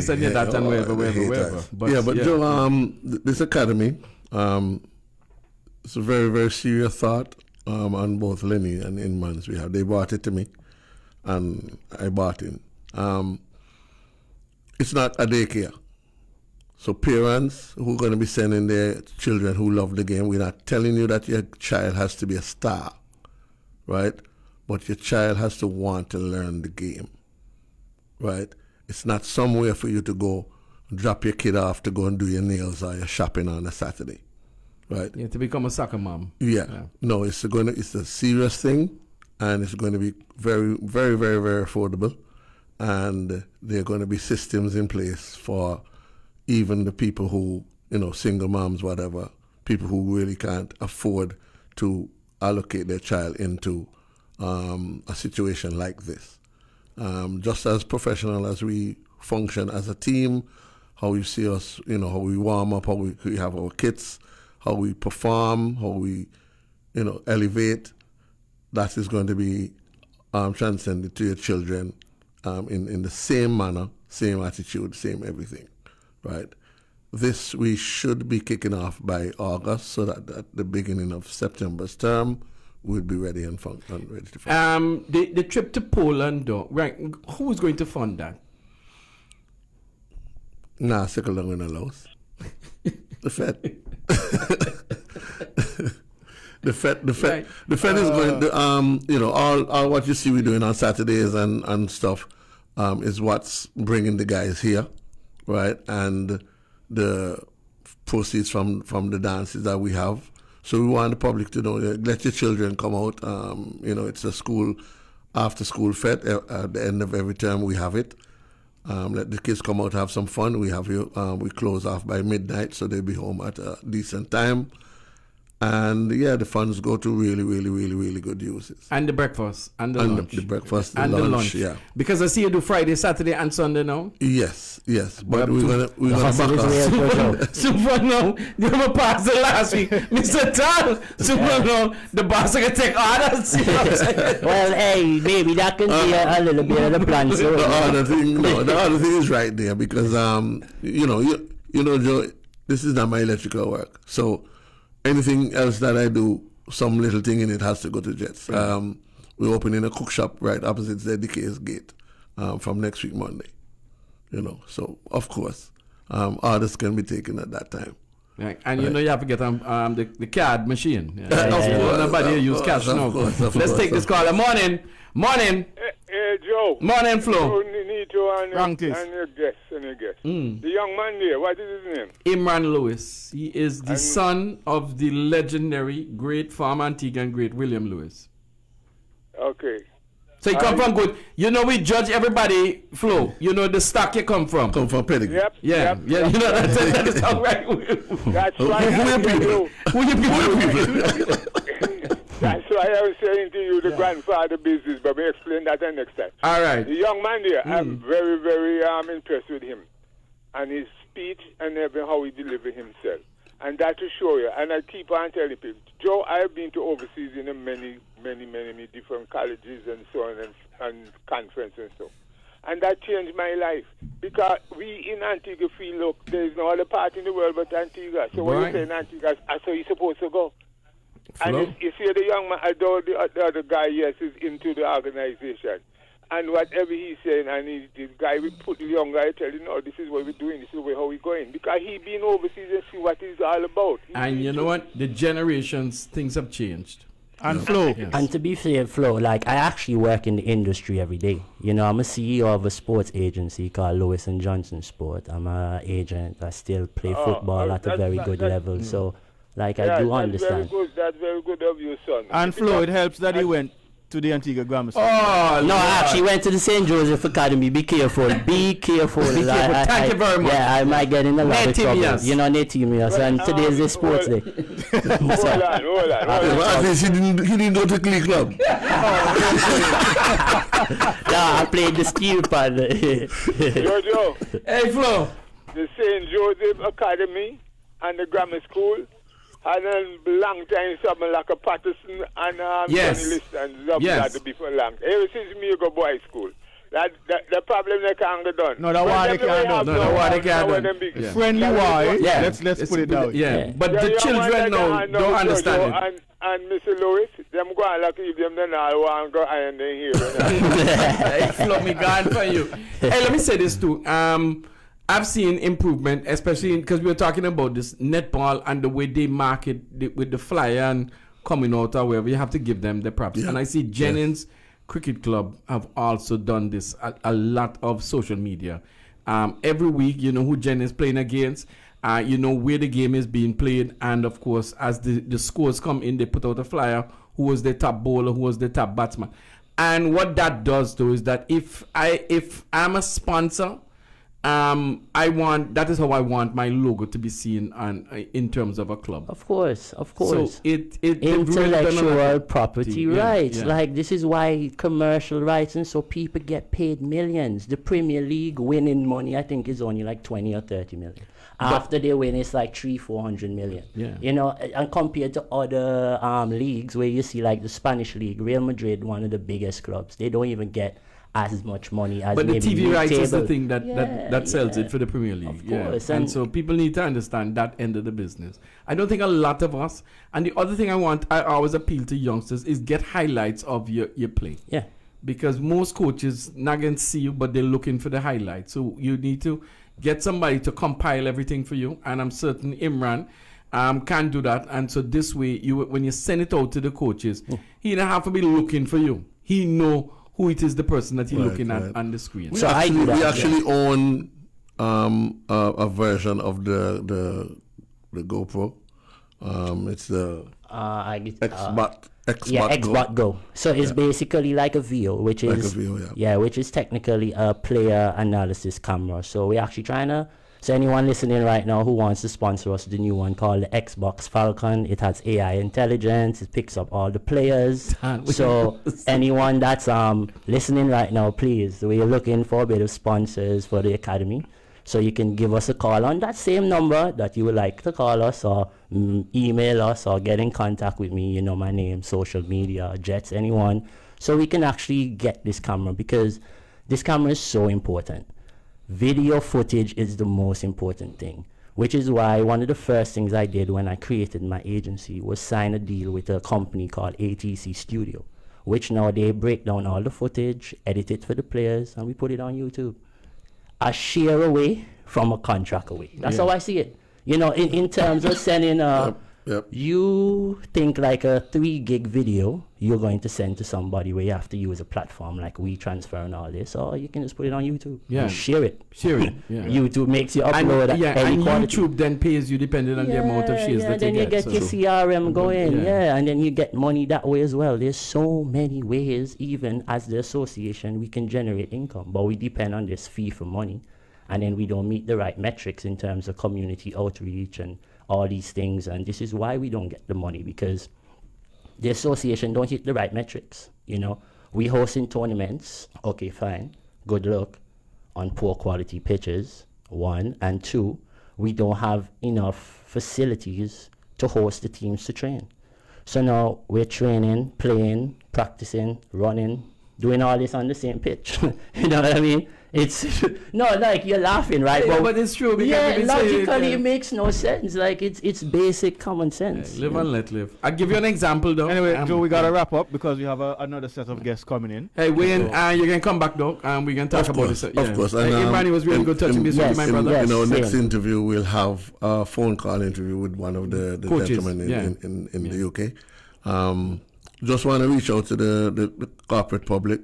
this and that and whatever. But Joe, this academy, it's a very, very serious thought on both Lenny and Inman's behalf. They brought it to me, and I bought in. It's not a daycare. So parents who are going to be sending their children who love the game, we're not telling you that your child has to be a star, right? But your child has to want to learn the game, right? It's not somewhere for you to go drop your kid off to go and do your nails or your shopping on a Saturday, right? Yeah, to become a soccer mom. Yeah. No, it's a serious thing, and it's going to be very, very, very, very affordable, and there are going to be systems in place for even the people who, single moms, whatever, people who really can't afford to allocate their child into a situation like this. Just as professional as we function as a team, how you see us, how we warm up, how we have our kits, how we perform, how we, elevate, that is going to be transcended to your children in the same manner, same attitude, same everything. Right, this we should be kicking off by August, so that at the beginning of September's term, we'll be ready and ready to fund. The trip to Poland, though, right? Who is going to fund that? Nah, second long in the Laos. The Fed. The Fed is going to, all what you see we're doing on Saturdays and stuff is what's bringing the guys here. Right, and the proceeds from the dances that we have. So we want the public to know, let your children come out. It's a after school fete at the end of every term we have it. Let the kids come out, have some fun. We close off by midnight, so they'll be home at a decent time. And the funds go to really, really, really, really good uses. And the breakfast, and the lunch. The breakfast, and the lunch. Yeah. Because I see you do Friday, Saturday, and Sunday now. Yes. But we're gonna back up. Super now. You have a pass the last week, Mr. Tal. Super now. The boss are gonna take orders. Well, hey, maybe that can be a little bit of the plan. So the other thing is right there because Joe, this is not my electrical work, so. Anything else that I do, some little thing in it has to go to Jets. We're opening a cook shop right opposite ZDK's gate from next week Monday. So of course, orders can be taken at that time. Right. And you have to get the card machine. Nobody use cash now. Let's take this call. Morning. Hey, Joe. Morning, Flo. Neto and your guest. The young man there, what is his name? Imran Lewis. He is the son of the legendary great farmer Antigua and great William Lewis. Okay. So you come from good. We judge everybody, Flo. The stock you come from. Come from pedigree. Yep. Yeah. That is how right. That's why Who you people? That's why I was saying to you the grandfather business, but we explain that next time. All right. The young man there, I'm very, very impressed with him and his speech and how he delivers himself. And that to show you. And I keep on telling people, Joe, I've been to overseas in many different colleges and so on and conferences and so. And that changed my life. Because we in Antigua feel, look, there is no other part in the world but Antigua. So when you say in Antigua, that's how you're supposed to go. Flo? And you see the young man, although the other guy, yes, is into the organization. And whatever he's saying, and the guy will put the young guy, tell you, no, this is what we're doing, this is how we're going. Because he been overseas and see what it's all about. And you know what? The generations, things have changed. And Flo. Yes. And to be fair, Flo, I actually work in the industry every day. I'm a CEO of a sports agency called Lewis & Johnson Sport. I'm an agent. I still play football at a very good level. So, I do understand. That's very good of you, son. And Flo, it helps that he went to the Antigua Grammar School. Oh, no, I actually went to the St. Joseph Academy. Be careful. Be careful. Thank you very much. Yeah, I might get in a lot of trouble. Netimius. And today is the sports day. Hold on. At least he didn't go to Glee Club. I played the steel pad. Jojo. Hey, Flo. The St. Joseph Academy and the grammar school. And then long time something like a Patterson and yes. Johnny List and that before long. Ever since me go boy school. The problem they can't get done. No, the war they can't done. No, the war they can't done. Yeah. Friendly war. Yeah. Let's put it down. Yeah. But the children now don't understand it. And Mr. Lewis, them go and like if them then all want to go iron them here. Hey, Flo, me gone for you. Hey, let me say this too. I've seen improvement, especially because we were talking about this netball and the way they market with the flyer and coming out or wherever. You have to give them the props. Yeah. And I see Jennings Cricket Club have also done this, a lot of social media. Every week, you know who Jennings playing against. You know where the game is being played, and of course, as the scores come in, they put out a flyer. Who was the top bowler? Who was the top batsman? And what that does, though, is that if I'm a sponsor, that is how I want my logo to be seen in terms of a club. Of course. So it intellectual property rights. Yeah. Like this is why commercial rights, and so people get paid millions. The Premier League winning money, I think, is only like 20 or 30 million. After they win, it's like 300-400 million. Yeah. You know, and compared to other leagues where you see like the Spanish league, Real Madrid, one of the biggest clubs, they don't even get as much money as. But the maybe TV rights table. is the thing that sells it for the Premier League. Of course. And so people need to understand that end of the business. I don't think a lot of us. And the other thing I always appeal to youngsters is get highlights of your play. Yeah. Because most coaches not going to see you, but they're looking for the highlights. So you need to get somebody to compile everything for you. And I'm certain Imran can do that. And so this way, when you send it out to the coaches, he don't have to be looking for you. He know who it is, the person that you're looking at on the screen. We actually own a version of the GoPro. It's the Xbot Go. So it's basically like a VO, which is which is technically a player analysis camera. So we're actually trying to. So anyone listening right now who wants to sponsor us, the new one called the Xbox Falcon, it has AI intelligence, it picks up all the players. So anyone that's listening right now, please, we're looking for a bit of sponsors for the academy. So you can give us a call on that same number that you would like to call us, or email us, or get in contact with me. You know my name, social media, Jets, anyone. So we can actually get this camera, because this camera is so important. Video footage is the most important thing, which is why one of the first things I did when I created my agency was sign a deal with a company called ATC Studio, which now they break down all the footage, edit it for the players, and we put it on YouTube. A share away from a contract away. That's how I see it. You know, in terms of sending you think like a 3 gig video you're going to send to somebody where you have to use a platform like WeTransfer and all this, or you can just put it on YouTube. Yeah. And share it. Yeah. YouTube makes you upload and quality. YouTube then pays you depending on the amount of shares that you get. Then you get your CRM going, and then you get money that way as well. There's so many ways, even as the association, we can generate income, but we depend on this fee for money, and then we don't meet the right metrics in terms of community outreach and all these things, and this is why we don't get the money, because the association don't hit the right metrics. You know, we hosting tournaments, okay, fine, good luck, on poor quality pitches, 1, and 2, we don't have enough facilities to host the teams to train. So now we're training, playing, practicing, running, doing all this on the same pitch. You know what I mean? It's no, like you're laughing, right? Yeah, but it's true. Logically, it makes no sense. Like it's basic common sense. Live and let live. I'll give you an example, though. Anyway, Joe, we gotta wrap up because we have another set of guests coming in. Hey, Wayne, you can come back, though, and we can talk about this. Of course. And Imran was really good touching base with my brother. In our next interview, we'll have a phone call interview with one of the gentlemen in the UK. Just want to reach out to the corporate public.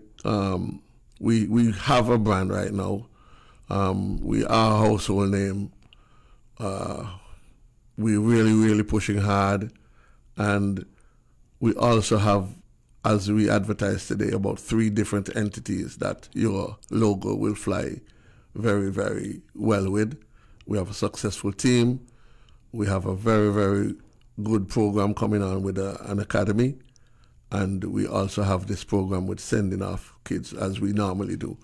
We have a brand right now. We are a household name. We're really pushing hard. And we also have, as we advertised today, about 3 different entities that your logo will fly very, very well with. We have a successful team. We have a very good program coming on with an academy. And we also have this program with sending off kids, as we normally do,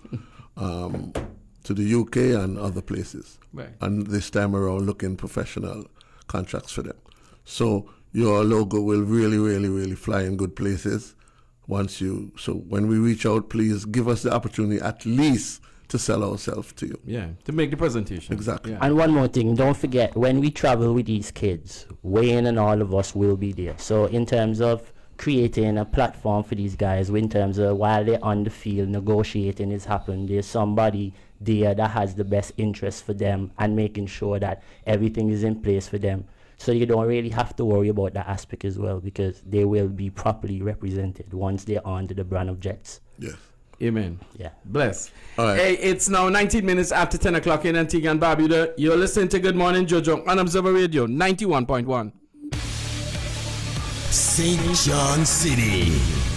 to the UK and other places. Right. And this time around, looking professional contracts for them. So your logo will really fly in good places. So when we reach out, please give us the opportunity at least to sell ourselves to you. Yeah, to make the presentation. Exactly. Yeah. And one more thing, don't forget, when we travel with these kids, Wayne and all of us will be there. So in terms of creating a platform for these guys, in terms of while they're on the field, negotiating is happening, there's somebody there that has the best interest for them and making sure that everything is in place for them. So you don't really have to worry about that aspect as well, because they will be properly represented once they're on to the brand of Jets. Yes. Amen. Yeah. Bless. All right. Hey, it's now 19 minutes after 10 o'clock in Antigua and Barbuda. You're listening to Good Morning JoJo on Observer Radio 91.1. St. John City.